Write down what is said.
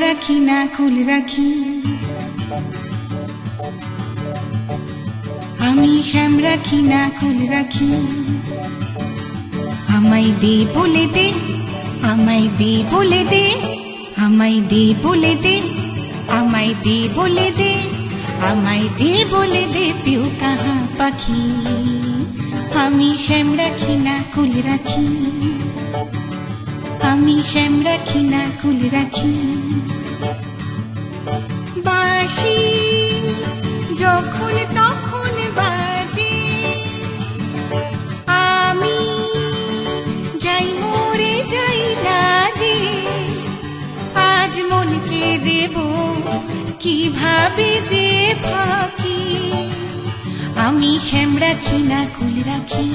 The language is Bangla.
রাখি না কুল রাখি, আমি শ্যাম রাখি না কুল রাখি। আমায় দে বলে দে, আমায় দে বলে দে, আমায় দে বলে দে, আমায় দে বলে দে, আমায় দে বলে দে পিউ কাহা পাখি। আমি শ্যাম রাখি না কুল রাখি, আমি শ্যাম রাখি না কুল রাখি। বাঁশি যখন তখন বাজে, আমি যাই মরে যাই লাজে। আজ মনকে দেব কিভাবে যে ফাঁকি, আমি শ্যাম রাখি না কুল রাখি।